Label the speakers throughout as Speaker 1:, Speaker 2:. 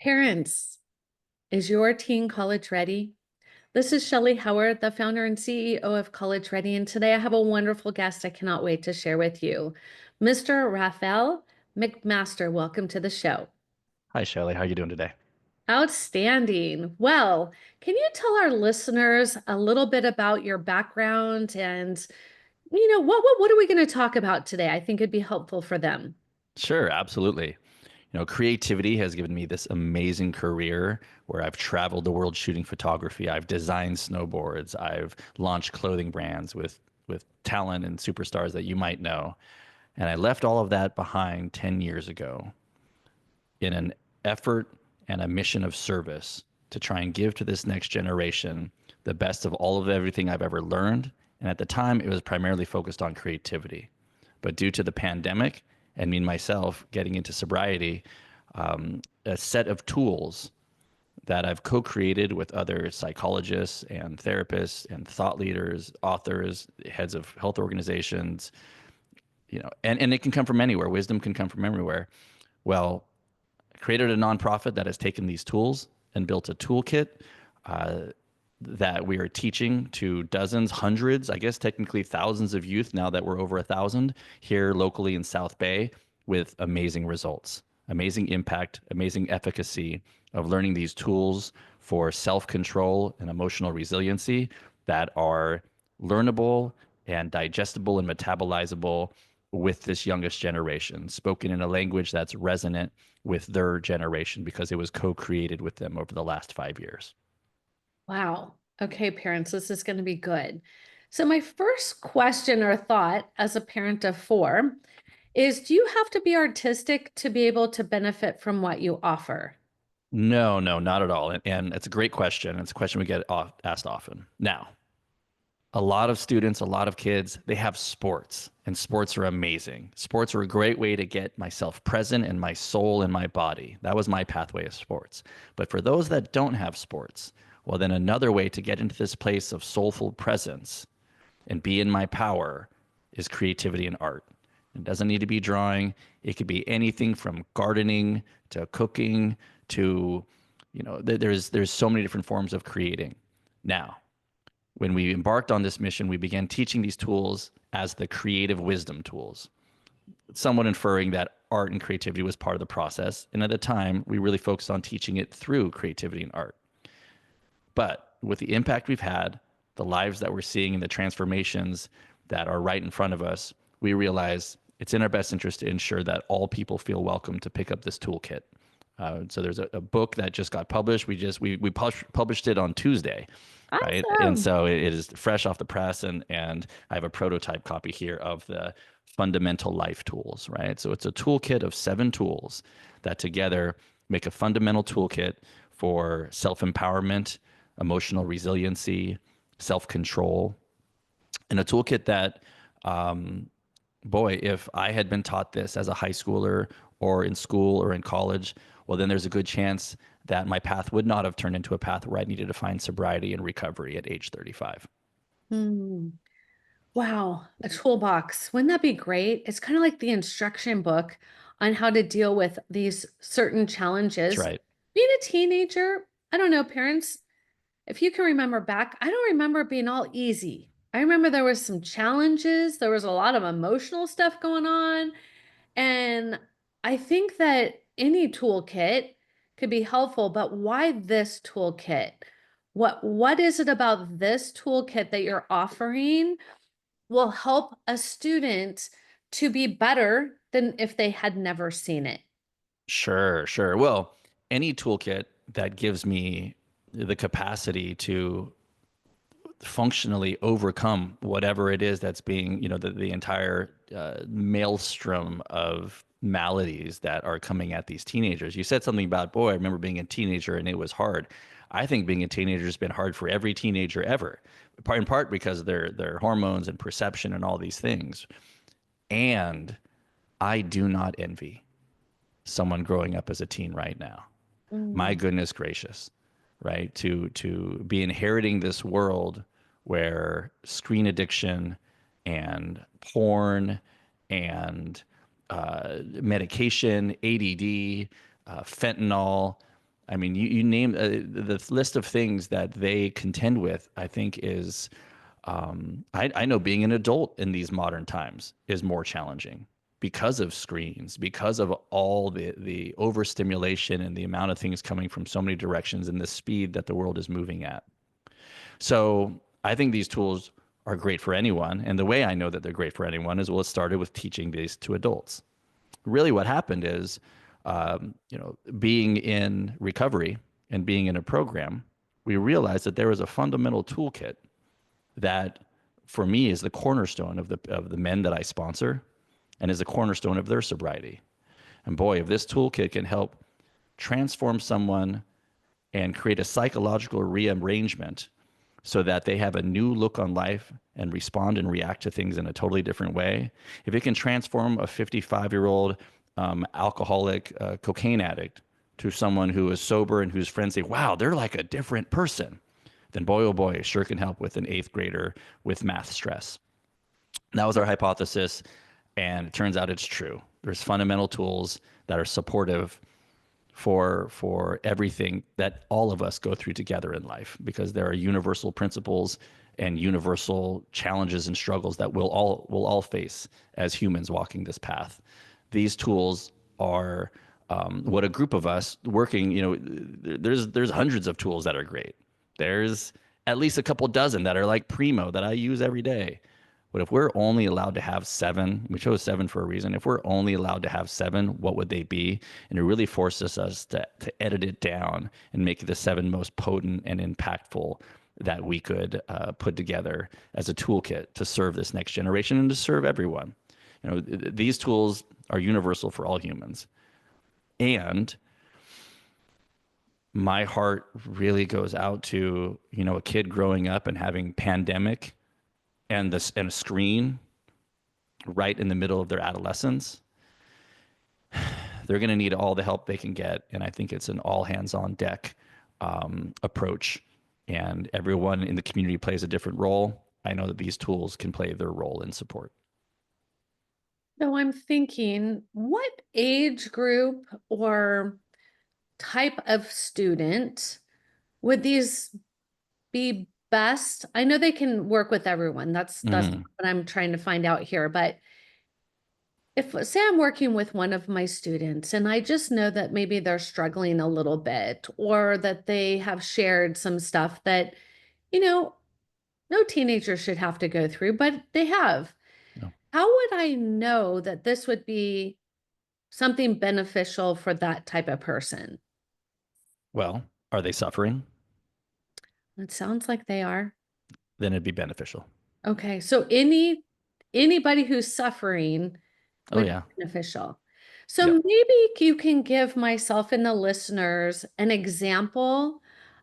Speaker 1: Parents, is your teen college ready? This is Shellee Howard, the founder and CEO of College Ready, and today I have a wonderful guest I cannot wait to share with you. Mr. Raphael McMaster, welcome to the show.
Speaker 2: Hi, Shelly. How are you doing today?
Speaker 1: Outstanding. Well, can you tell our listeners a little bit about your background and, what are we going to talk about today? I think it'd be helpful for them.
Speaker 2: Sure, absolutely. Creativity has given me this amazing career where I've traveled the world shooting photography. I've designed snowboards. I've launched clothing brands with talent and superstars that you might know. And I left all of that behind 10 years ago in an effort and a mission of service to try and give to this next generation the best of all of everything I've ever learned. And at the time, it was primarily focused on creativity. But due to the pandemic and me and myself getting into sobriety, a set of tools that I've co-created with other psychologists and therapists and thought leaders, authors, heads of health organizations, and it can come from anywhere. Wisdom can come from everywhere. Well, created a nonprofit that has taken these tools and built a toolkit uh, that we are teaching to dozens, hundreds, I guess technically thousands of youth now that we're over 1,000 here locally in South Bay with amazing results, amazing impact, amazing efficacy of learning these tools for self-control and emotional resiliency that are learnable and digestible and metabolizable with this youngest generation, spoken in a language that's resonant with their generation because it was co-created with them over the last 5 years.
Speaker 1: Wow. Okay, parents, this is going to be good. So, my first question or thought as a parent of four is, do you have to be artistic to be able to benefit from what you offer?
Speaker 2: No, no, not at all. And it's a great question. It's a question we get asked often. Now, a lot of students, a lot of kids, they have sports, and sports are amazing. Sports are a great way to get myself present and my soul and my body. That was my pathway of sports. But for those that don't have sports, well, then another way to get into this place of soulful presence and be in my power is creativity and art. It doesn't need to be drawing. It could be anything from gardening to cooking to, there's so many different forms of creating. Now, when we embarked on this mission, we began teaching these tools as the creative wisdom tools, somewhat inferring that art and creativity was part of the process. And at the time, we really focused on teaching it through creativity and art. But with the impact we've had, the lives that we're seeing, and the transformations that are right in front of us, we realize it's in our best interest to ensure that all people feel welcome to pick up this toolkit. So there's a book that just got published. We published it on Tuesday, right? And
Speaker 1: Awesome.
Speaker 2: so it is fresh off the press, and I have a prototype copy here of the fundamental life tools, right? So it's a toolkit of 7 tools that together make a fundamental toolkit for self-empowerment, emotional resiliency, self-control, and a toolkit that, boy, if I had been taught this as a high schooler or in school or in college, well, then there's a good chance that my path would not have turned into a path where I needed to find sobriety and recovery at age 35.
Speaker 1: Hmm. Wow, a toolbox. Wouldn't that be great? It's kind of like the instruction book on how to deal with these certain
Speaker 2: That's
Speaker 1: challenges.
Speaker 2: right.
Speaker 1: Being a teenager, I don't know, parents, if you can remember back, I don't remember it being all easy. I remember there was some challenges, there was a lot of emotional stuff going on, and I think that any toolkit could be helpful, but why this toolkit? What is it about this toolkit that you're offering will help a student to be better than if they had never seen it?
Speaker 2: Sure, sure. Well, any toolkit that gives me the capacity to functionally overcome whatever it is that's being, the entire maelstrom of maladies that are coming at these teenagers. You said something about, boy, I remember being a teenager and it was hard. I think being a teenager has been hard for every teenager ever, in part because of their hormones and perception and all these things. And I do not envy someone growing up as a teen right now. My
Speaker 1: Mm.
Speaker 2: goodness gracious, right? To be inheriting this world where screen addiction and porn and medication, ADD, fentanyl, I mean, you name the list of things that they contend with, I think is, I know being an adult in these modern times is more challenging because of screens, because of all the overstimulation and the amount of things coming from so many directions and the speed that the world is moving at. So I think these tools are great for anyone. And the way I know that they're great for anyone is, well, it started with teaching these to adults. Really what happened is, being in recovery and being in a program, we realized that there was a fundamental toolkit that for me is the cornerstone of the men that I sponsor and is the cornerstone of their sobriety. And boy, if this toolkit can help transform someone and create a psychological rearrangement so that they have a new look on life and respond and react to things in a totally different way. If it can transform a 55-year-old alcoholic cocaine addict to someone who is sober and whose friends say, wow, they're like a different person, then boy, oh boy, it sure can help with an eighth grader with math stress. That was our hypothesis, and it turns out it's true. There's fundamental tools that are supportive for everything that all of us go through together in life, because there are universal principles and universal challenges and struggles that we'll all face as humans walking this path. These tools are what a group of us working. There's hundreds of tools that are great. There's at least a couple dozen that are like primo that I use every day. But if we're only allowed to have seven, we chose seven for a reason. If we're only allowed to have seven, what would they be? And it really forces us to edit it down and make the seven most potent and impactful that we could put together as a toolkit to serve this next generation and to serve everyone. These tools are universal for all humans. And my heart really goes out to, a kid growing up and having pandemic and a screen right in the middle of their adolescence. They're going to need all the help they can get, and I think it's an all hands on deck approach. And everyone in the community plays a different role. I know that these tools can play their role in support.
Speaker 1: So I'm thinking, what age group or type of student would these be best? I know they can work with everyone. That's
Speaker 2: Mhm.
Speaker 1: what I'm trying to find out here. But if say I'm working with one of my students and I just know that maybe they're struggling a little bit or that they have shared some stuff that, you know, no teenager should have to go through, but they have.
Speaker 2: No.
Speaker 1: How would I know that this would be something beneficial for that type of person?
Speaker 2: Well, are they suffering?
Speaker 1: It sounds like they are.
Speaker 2: Then it'd be beneficial.
Speaker 1: Okay, so anybody who's suffering
Speaker 2: Oh,
Speaker 1: would be
Speaker 2: yeah.
Speaker 1: beneficial. So
Speaker 2: Yep.
Speaker 1: maybe you can give myself and the listeners an example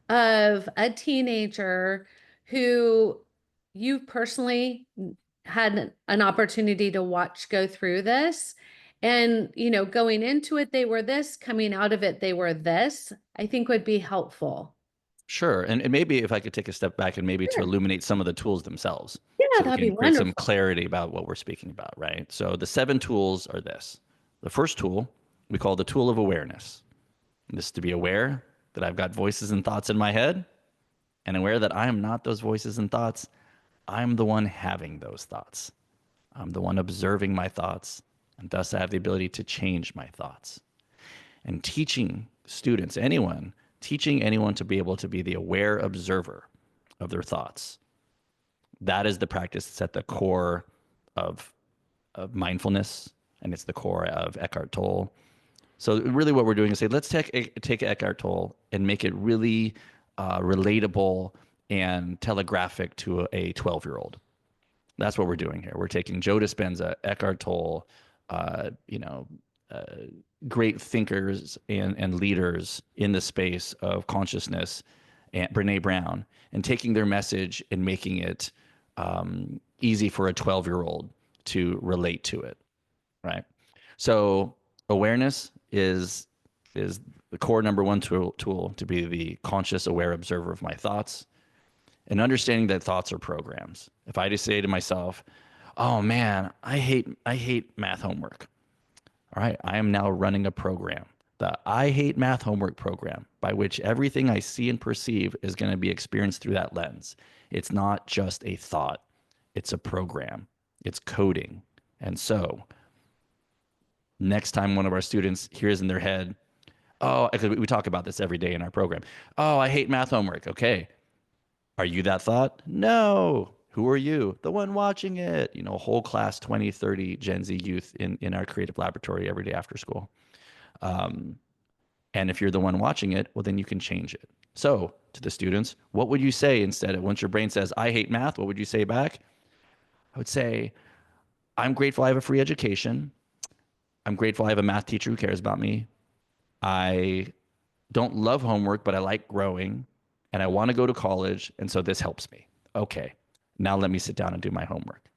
Speaker 1: of a teenager who you personally had an opportunity to watch go through this. And, going into it, they were this, coming out of it, they were this, I think would be helpful.
Speaker 2: Sure. And maybe if I could take a step back and maybe to
Speaker 1: Sure.
Speaker 2: illuminate some of the tools themselves
Speaker 1: Yeah,
Speaker 2: so we
Speaker 1: that'd be
Speaker 2: can create some
Speaker 1: wonderful.
Speaker 2: clarity about what we're speaking about, right? So the seven tools are this. The first tool we call the tool of awareness. And this is to be aware that I've got voices and thoughts in my head and aware that I am not those voices and thoughts. I'm the one having those thoughts. I'm the one observing my thoughts, and thus I have the ability to change my thoughts. And teaching students, teaching anyone to be able to be the aware observer of their thoughts. That is the practice that's at the core of, of mindfulness, and it's the core of Eckhart Tolle. So really what we're doing is say, let's take Eckhart Tolle and make it really relatable and telegraphic to a 12-year-old. That's what we're doing here. We're taking Joe Dispenza, Eckhart Tolle, uh, you know, uh, great thinkers and leaders in the space of consciousness, and Brene Brown, and taking their message and making it easy for a 12-year-old to relate to it, right? So awareness is the core number one tool to be the conscious, aware observer of my thoughts, and understanding that thoughts are programs. If I just say to myself, "Oh man, I hate math homework," all right, I am now running a program. The I hate math homework program, by which everything I see and perceive is going to be experienced through that lens. It's not just a thought, it's a program, it's coding. And so, next time one of our students hears in their head, oh, because we talk about this every day in our program. Oh, I hate math homework. Okay. Are you that thought? No. Who are you? The one watching it. You know, a whole class, 20, 30 Gen Z youth in our creative laboratory every day after school. Um, and if you're the one watching it, well, then you can change it. So, to the students, what would you say instead of once your brain says, I hate math, what would you say back? I would say, I'm grateful I have a free education. I'm grateful I have a math teacher who cares about me. I don't love homework, but I like growing and I want to go to college. And so this helps me. Okay, now let me sit down and do my homework.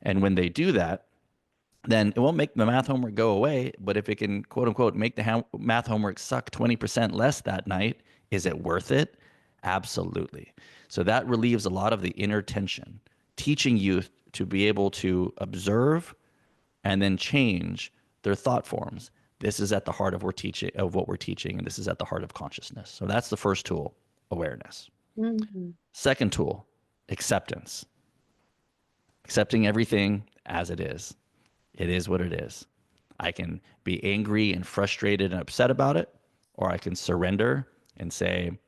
Speaker 2: And when they do that, then it won't make the math homework go away. But if it can, quote unquote, make the math homework suck 20% less that night, is it worth it? Absolutely. So that relieves a lot of the inner tension, teaching youth to be able to observe and then change their thought forms. This is at the heart of what we're teaching, and this is at the heart of consciousness. So that's the first tool, awareness.
Speaker 1: Mhm.
Speaker 2: Second tool, acceptance. Accepting everything as it is. It is what it is. I can be angry and frustrated and upset about it, or I can surrender and say,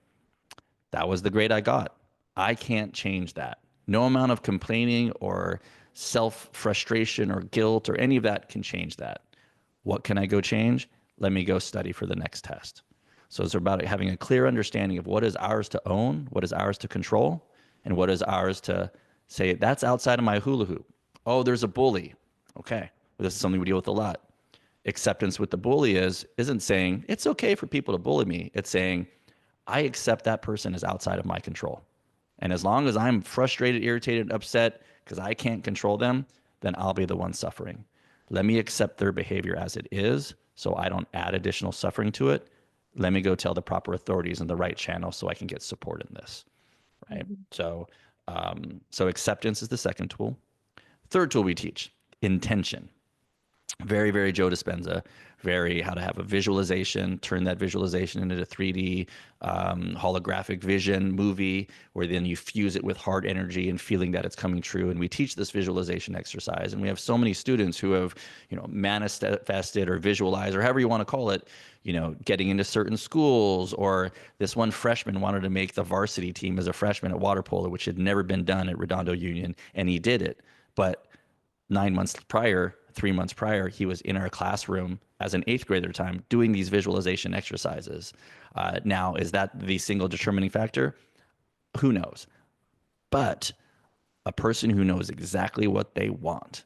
Speaker 2: that was the grade I got. I can't change that. No amount of complaining or self frustration or guilt or any of that can change that. What can I go change? Let me go study for the next test. So it's about having a clear understanding of what is ours to own, what is ours to control, and what is ours to say, that's outside of my hula hoop. Oh, there's a bully. Okay. Well, this is something we deal with a lot. Acceptance with the bully isn't saying it's okay for people to bully me. It's saying I accept that person is outside of my control. And as long as I'm frustrated, irritated, upset because I can't control them, then I'll be the one suffering. Let me accept their behavior as it is so I don't add additional suffering to it. Let me go tell the proper authorities in the right channel so I can get support in this. Right.
Speaker 1: Mhm.
Speaker 2: So acceptance is the second tool. Third tool we teach, intention. Very, very Joe Dispenza, very how to have a visualization, turn that visualization into a 3D holographic vision movie, where then you fuse it with hard energy and feeling that it's coming true. And we teach this visualization exercise. And we have so many students who have, manifested or visualized or however you want to call it, getting into certain schools. Or this one freshman wanted to make the varsity team as a freshman at water polo, which had never been done at Redondo Union. And he did it. But 9 months prior, 3 months prior, he was in our classroom as an eighth grader time doing these visualization exercises. Now, is that the single determining factor? Who knows? But a person who knows exactly what they want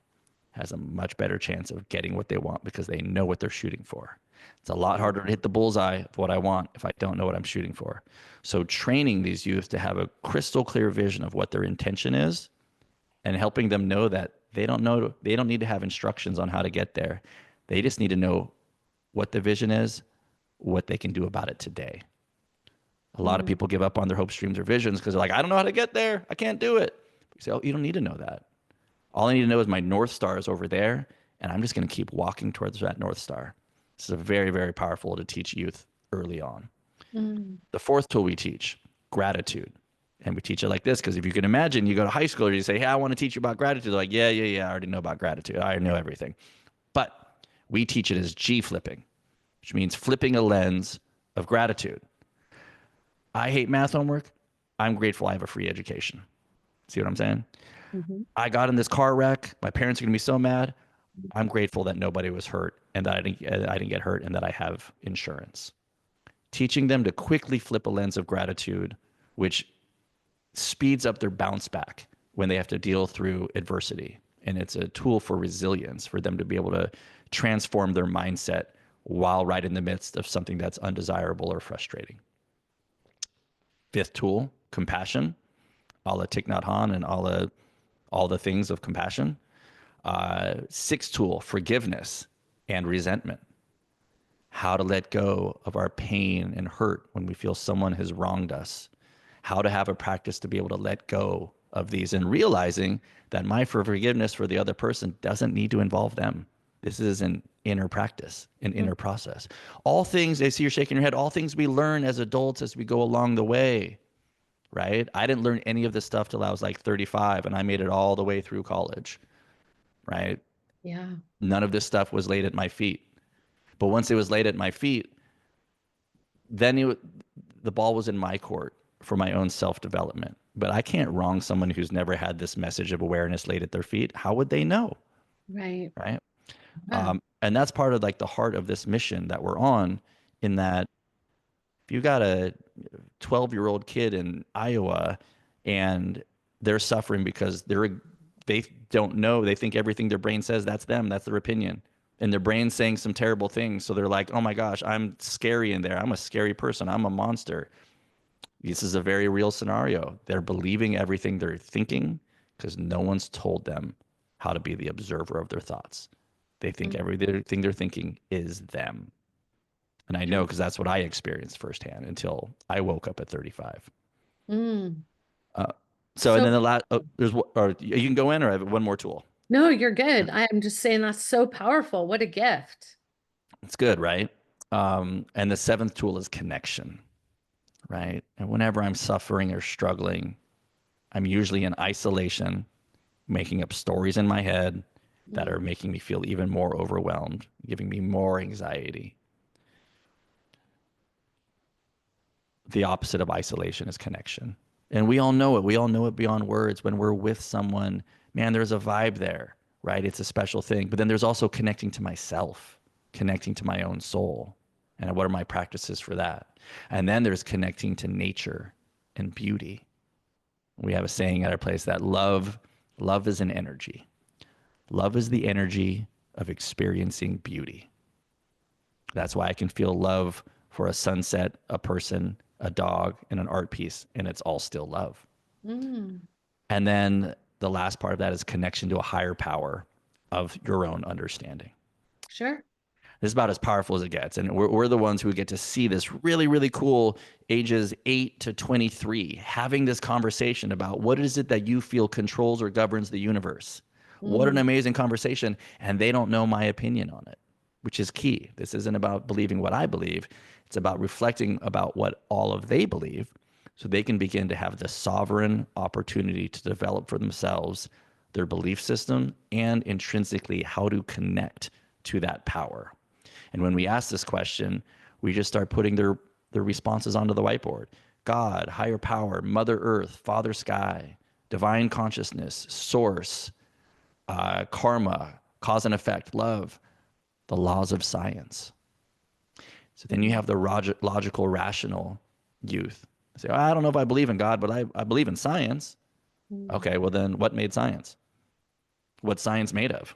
Speaker 2: has a much better chance of getting what they want because they know what they're shooting for. It's a lot harder to hit the bullseye of what I want if I don't know what I'm shooting for. So training these youth to have a crystal clear vision of what their intention is and helping them know that they don't need to have instructions on how to get there. They just need to know what the vision is, what they can do about it today. A lot of
Speaker 1: Mhm.
Speaker 2: people give up on their hopes, dreams, or visions because they're like, I don't know how to get there. I can't do it. You say, oh, you don't need to know that. All I need to know is my North Star is over there, and I'm just going to keep walking towards that North Star. This is a very, very powerful to teach youth early on.
Speaker 1: Mhm.
Speaker 2: The fourth tool we teach, gratitude. And we teach it like this because if you can imagine, you go to high school and you say, hey, I want to teach you about gratitude. They're like, yeah, yeah, yeah, I already know about gratitude. I already know everything. But we teach it as G flipping, which means flipping a lens of gratitude. I hate math homework. I'm grateful I have a free education. See what I'm saying?
Speaker 1: Mhm.
Speaker 2: I got in this car wreck. My parents are going to be so mad. I'm grateful that nobody was hurt and that I didn't get hurt and that I have insurance. Teaching them to quickly flip a lens of gratitude, which speeds up their bounce back when they have to deal through adversity. And it's a tool for resilience for them to be able to transform their mindset while right in the midst of something that's undesirable or frustrating. Fifth tool, compassion, a la Thich Nhat Hanh and all the things of compassion. Sixth tool, forgiveness and resentment. How to let go of our pain and hurt when we feel someone has wronged us. How to have a practice to be able to let go of these and realizing that my forgiveness for the other person doesn't need to involve them. This is an inner practice, an inner process. All things, I see you're shaking your head, all things we learn as adults as we go along the way, right? I didn't learn any of this stuff till I was like 35 and I made it all the way through college, right?
Speaker 1: Yeah.
Speaker 2: None of this stuff was laid at my feet. But once it was laid at my feet, then the ball was in my court for my own self development. But I can't wrong someone who's never had this message of awareness laid at their feet. How would they know?
Speaker 1: Right.
Speaker 2: Right.
Speaker 1: Yeah.
Speaker 2: And that's part of like the heart of this mission that we're on, in that if you got a 12-year-old kid in Iowa and they're suffering because they don't know, they think everything their brain says, that's them, that's their opinion. And their brain's saying some terrible things. So they're like, oh my gosh, I'm scary in there. I'm a scary person. I'm a monster. This is a very real scenario. They're believing everything they're thinking because no one's told them how to be the observer of their thoughts. They think
Speaker 1: Mm.
Speaker 2: everything they're thinking is them. And I know
Speaker 1: Yeah.
Speaker 2: because that's what I experienced firsthand until I woke up at 35.
Speaker 1: Mm.
Speaker 2: Uh, so, and
Speaker 1: So
Speaker 2: then the last, or you can go in, or I have one more tool.
Speaker 1: no, you're good. I am just saying that's so powerful. What a gift.
Speaker 2: It's good, right? And the seventh tool is connection, right? And whenever I'm suffering or struggling, I'm usually in isolation, making up stories in my head that are
Speaker 1: Mm.
Speaker 2: making me feel even more overwhelmed, giving me more anxiety. The opposite of isolation is connection. And we all know it. We all know it beyond words. When we're with someone, man, there's a vibe there, right? It's a special thing. But then there's also connecting to myself, connecting to my own soul. And what are my practices for that? And then there's connecting to nature and beauty. We have a saying at our place that love is an energy. Love is the energy of experiencing beauty. That's why I can feel love for a sunset, a person, a dog, and an art piece, and it's all still love.
Speaker 1: Mm.
Speaker 2: And then the last part of that is connection to a higher power of your own understanding.
Speaker 1: Sure.
Speaker 2: This is about as powerful as it gets. And we're the ones who get to see this really, really cool ages 8 to 23, having this conversation about what is it that you feel controls or governs the universe. What an
Speaker 1: Mm.
Speaker 2: amazing conversation. And they don't know my opinion on it, which is key. This isn't about believing what I believe. It's about reflecting about what all of they believe so they can begin to have the sovereign opportunity to develop for themselves their belief system and intrinsically how to connect to that power. And when we ask this question, we just start putting their responses onto the whiteboard. God, higher power, Mother Earth, Father Sky, divine consciousness, source, karma, cause and effect, love, the laws of science. So then you
Speaker 1: Mm.
Speaker 2: have the logical, rational youth. Say, I don't know if I believe in God, but I believe in science.
Speaker 1: Mm.
Speaker 2: Okay, well then what made science? What's science made of?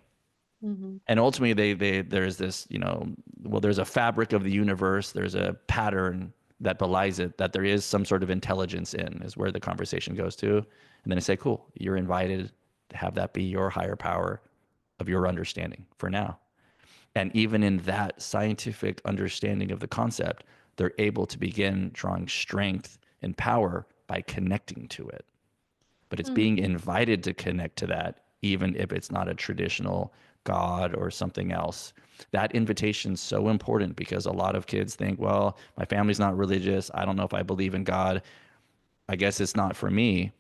Speaker 1: Mhm.
Speaker 2: And ultimately there's this, well, there's a fabric of the universe, there's a pattern that belies it, that there is some sort of intelligence in, is where the conversation goes to. And then I say, cool, you're invited to have that be your higher power of your understanding for now. And even in that scientific understanding of the concept, they're able to begin drawing strength and power by connecting to it. But it's
Speaker 1: Mm.
Speaker 2: being invited to connect to that, even if it's not a traditional God or something else. That invitation's so important because a lot of kids think, well, my family's not religious. I don't know if I believe in God. I guess it's not for me.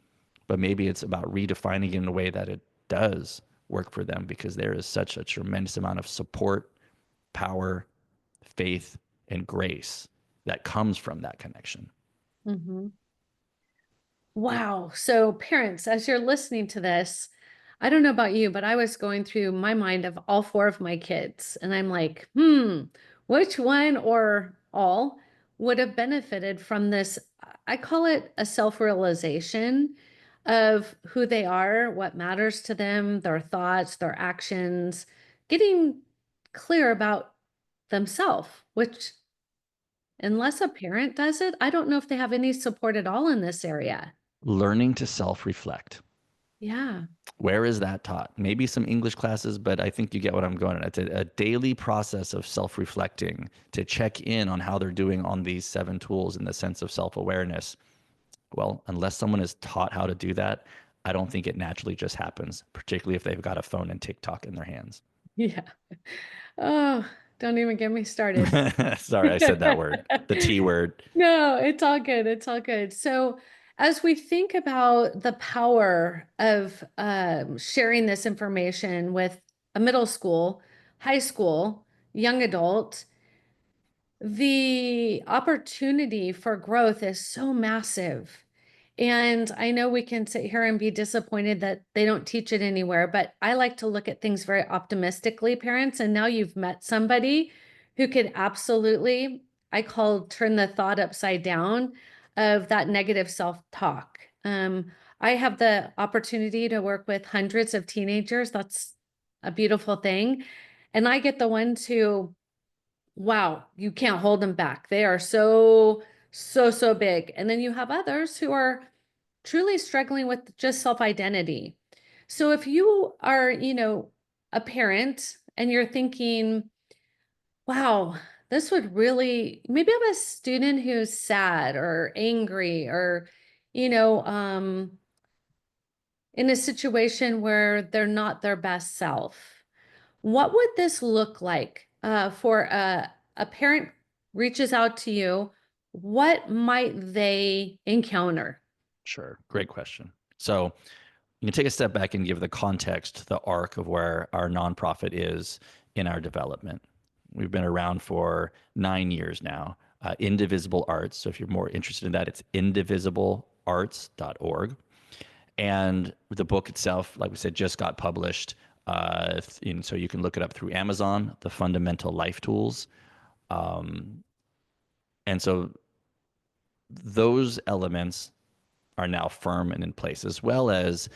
Speaker 2: But maybe it's about redefining it in a way that it does work for them because there is such a tremendous amount of support, power, faith, and grace that comes from that connection.
Speaker 1: Mhm. Wow. So, parents, as you're listening to this, I don't know about you, but I was going through my mind of all four of my kids, and I'm like, which one or all would have benefited from this? I call it a self-realization of who they are, what matters to them, their thoughts, their actions, getting clear about themselves, which, unless a parent does it, I don't know if they have any support at all in this area.
Speaker 2: Learning to self reflect.
Speaker 1: Yeah.
Speaker 2: Where is that taught? Maybe some English classes, but I think you get what I'm going at. It's a daily process of self reflecting to check in on how they're doing on these 7 tools in the sense of self awareness. Well, unless someone is taught how to do that, I don't think it naturally just happens, particularly if they've got a phone and TikTok in their hands.
Speaker 1: Yeah. Oh, don't even get me started.
Speaker 2: Sorry, I said that word, the T word.
Speaker 1: No, it's all good. It's all good. So, as we think about the power of sharing this information with a middle school, high school, young adult, the opportunity for growth is so massive. And I know we can sit here and be disappointed that they don't teach it anywhere, but I like to look at things very optimistically, parents. And now you've met somebody who could absolutely, I call turn the thought upside down of that negative self-talk. I have the opportunity to work with hundreds of teenagers. That's a beautiful thing. And I get the ones who, wow, you can't hold them back. They are so, so, so big. And then you have others who are truly struggling with just self-identity. So if you are, a parent and you're thinking, wow, this would really, maybe I have a student who's sad or angry or, you know, um, in a situation where they're not their best self. What would this look like for a parent reaches out to you? What might they encounter?
Speaker 2: Sure. Great question. So you can take a step back and give the context, the arc of where our nonprofit is in our development. We've been around for 9 years now. Indivisible Arts. So if you're more interested in that, it's indivisiblearts.org. And the book itself, like we said, just got published. So you can look it up through Amazon, The Fundamental Life Tools. And so those elements are now firm and in place, as well as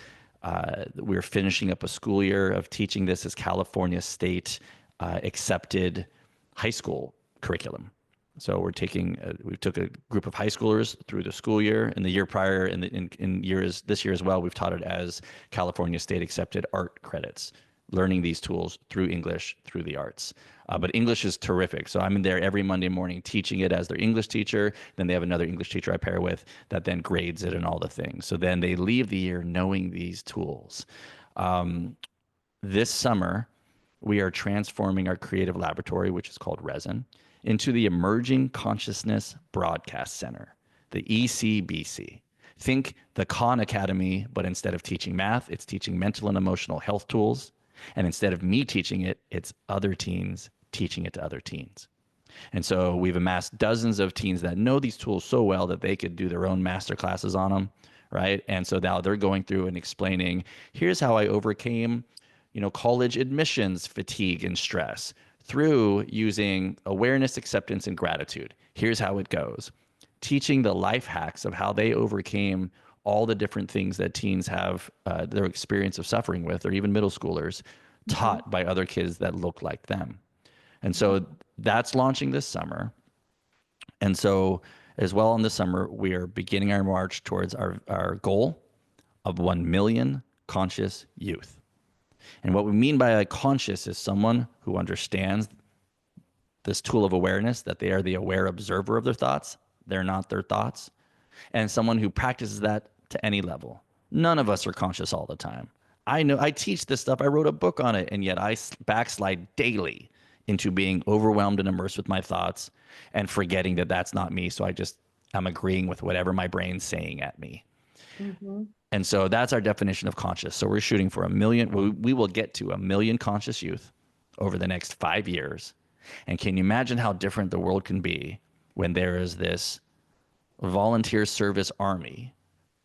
Speaker 2: we're finishing up a school year of teaching this as California state accepted high school curriculum. So we took a group of high schoolers through the school year, and the year prior, in years this year as well, we've taught it as California state accepted art credits, learning these tools through English, through the arts. But English is terrific. So I'm in there every Monday morning teaching it as their English teacher. Then they have another English teacher I pair with that then grades it and all the things. So then they leave the year knowing these tools. This summer, we are transforming our creative laboratory, which is called Resin, into the Emerging Consciousness Broadcast Center, the ECBC. Think the Khan Academy, but instead of teaching math, it's teaching mental and emotional health tools. And instead of me teaching it, it's other teens teaching it to other teens. And so we've amassed dozens of teens that know these tools so well that they could do their own master classes on them, right? And so now they're going through and explaining, here's how I overcame, college admissions fatigue and stress through using awareness, acceptance, and gratitude. Here's how it goes. Teaching the life hacks of how they overcame all the different things that teens have their experience of suffering with, or even middle schoolers,
Speaker 1: Mhm.
Speaker 2: taught by other kids that look like them. And
Speaker 1: Mhm.
Speaker 2: so that's launching this summer. And so, as well, in the summer, we are beginning our march towards our goal of 1 million conscious youth. And what we mean by a conscious is someone who understands this tool of awareness, that they are the aware observer of their thoughts. They're not their thoughts. And someone who practices that to any level. None of us are conscious all the time. I know I teach this stuff. I wrote a book on it, and yet I backslide daily into being overwhelmed and immersed with my thoughts and forgetting that that's not me. So I'm agreeing with whatever my brain's saying at me.
Speaker 1: Mhm.
Speaker 2: And so that's our definition of conscious. So we're shooting for 1 million. We will get to 1 million conscious youth over the next 5 years. And can you imagine how different the world can be when there is this volunteer service army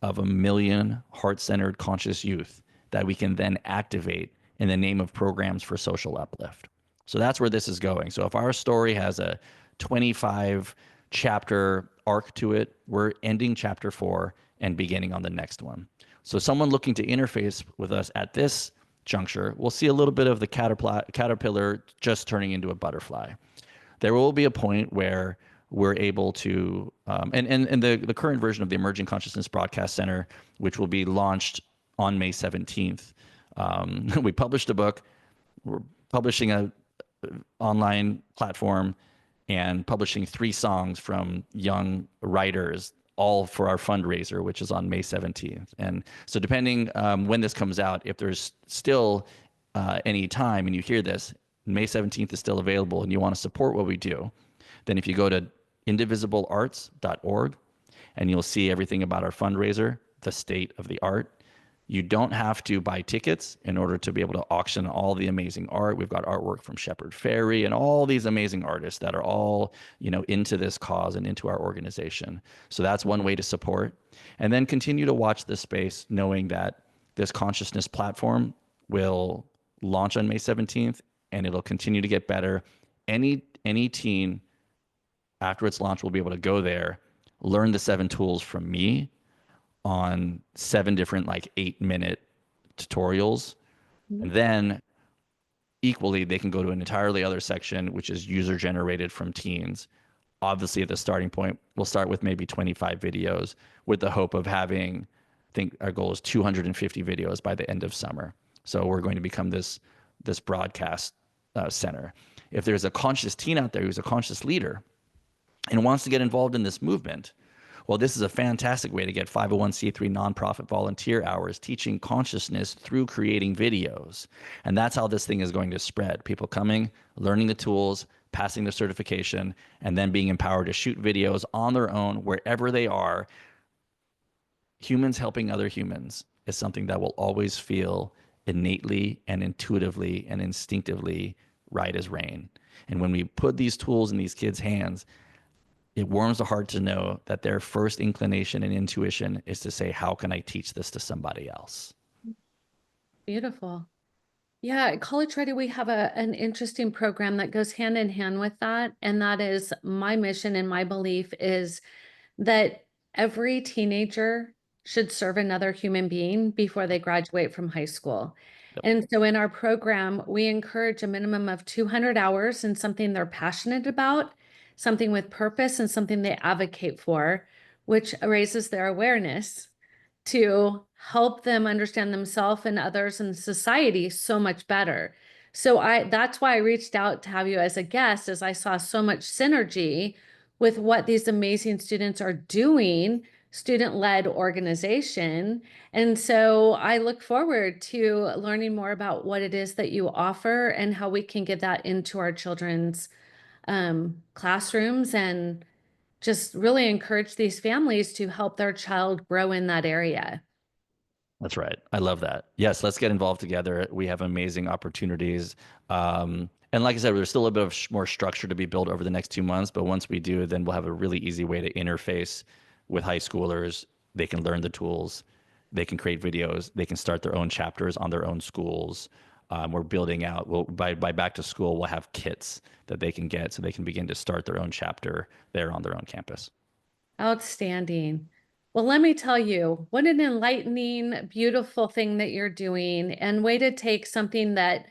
Speaker 2: of 1 million heart-centered conscious youth that we can then activate in the name of programs for social uplift? So that's where this is going. So if our story has a 25 chapter arc to it, we're ending chapter 4 and beginning on the next one. So someone looking to interface with us at this juncture will see a little bit of the caterpillar just turning into a butterfly. There will be a point where we're able to, and the current version of the Emerging Consciousness Broadcast Center, which will be launched on May 17th. We published a book. We're publishing a online platform and publishing 3 songs from young writers, all for our fundraiser, which is on May 17th. And so depending when this comes out, if there's still any time and you hear this, May 17th is still available and you want to support what we do, then if you go to indivisiblearts.org and you'll see everything about our fundraiser, the state of the art. You don't have to buy tickets in order to be able to auction all the amazing art. We've got artwork from Shepard Fairey and all these amazing artists that are all, into this cause and into our organization. So that's one way to support. And then continue to watch this space, knowing that this consciousness platform will launch on May 17th and it'll continue to get better. Any teen after its launch will be able to go there, learn the 7 tools from me on 7 different like 8-minute tutorials.
Speaker 1: Mhm.
Speaker 2: And then equally, they can go to an entirely other section, which is user generated from teens. Obviously, at the starting point, we'll start with maybe 25 videos with the hope of having, I think our goal is 250 videos by the end of summer. So we're going to become this broadcast center. If there's a conscious teen out there who's a conscious leader and wants to get involved in this movement, well, this is a fantastic way to get 501c3 nonprofit volunteer hours teaching consciousness through creating videos. And that's how this thing is going to spread. People coming, learning the tools, passing the certification, and then being empowered to shoot videos on their own wherever they are. Humans helping other humans is something that will always feel innately and intuitively and instinctively right as rain. And when we put these tools in these kids' hands, it warms the heart to know that their first inclination and intuition is to say, how can I teach this to somebody else?
Speaker 1: Beautiful. Yeah, at College Ready, we have an interesting program that goes hand in hand with that. And that is my mission and my belief is that every teenager should serve another human being before they graduate from high school.
Speaker 2: Yep.
Speaker 1: And so in our program, we encourage a minimum of 200 hours in something they're passionate about, something with purpose, and something they advocate for, which raises their awareness to help them understand themselves and others in society so much better. So that's why I reached out to have you as a guest, as I saw so much synergy with what these amazing students are doing, student-led organization. And so I look forward to learning more about what it is that you offer and how we can get that into our children's classrooms and just really encourage these families to help their child grow in that area.
Speaker 2: That's right. I love that. Yes, let's get involved together. We have amazing opportunities. And like I said, there's still a bit of more structure to be built over the next 2 months. But once we do, then we'll have a really easy way to interface with high schoolers. They can learn the tools, they can create videos, they can start their own chapters on their own schools. We're building out, well, by back to school, we'll have kits that they can get so they can begin to start their own chapter there on their own campus.
Speaker 1: Outstanding. Well, let me tell you, what an enlightening, beautiful thing that you're doing, and way to take something that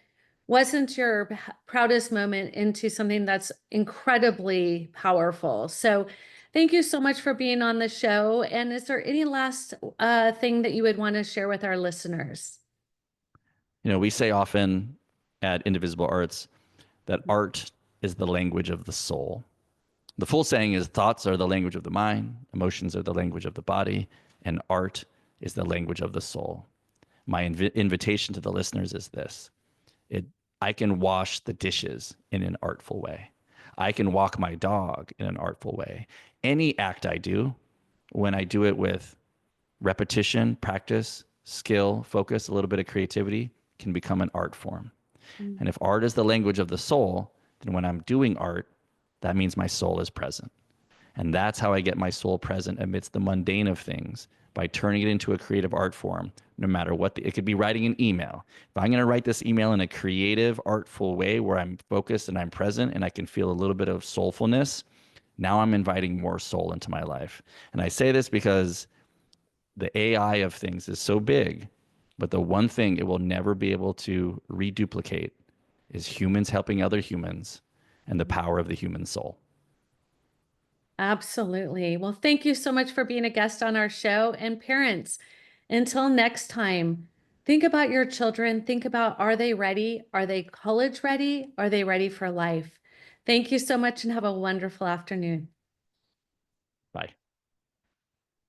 Speaker 1: wasn't your proudest moment into something that's incredibly powerful. So, thank you so much for being on the show. And is there any last thing that you would want to share with our listeners?
Speaker 2: We say often at Indivisible Arts that art is the language of the soul. The full saying is thoughts are the language of the mind, emotions are the language of the body, and art is the language of the soul. My invitation to the listeners is this. It, I can wash the dishes in an artful way. I can walk my dog in an artful way. Any act I do, when I do it with repetition, practice, skill, focus, a little bit of creativity, can become an art form.
Speaker 1: Mm.
Speaker 2: And if art is the language of the soul, then when I'm doing art, that means my soul is present. And that's how I get my soul present amidst the mundane of things, by turning it into a creative art form, no matter what. It could be writing an email. If I'm going to write this email in a creative, artful way where I'm focused and I'm present and I can feel a little bit of soulfulness, now I'm inviting more soul into my life. And I say this because the AI of things is so big, but the one thing it will never be able to reduplicate is humans helping other humans and the power of the human soul.
Speaker 1: Absolutely. Well, thank you so much for being a guest on our show. And parents, until next time, think about your children. Think about, are they ready? Are they college ready? Are they ready for life? Thank you so much and have a wonderful afternoon.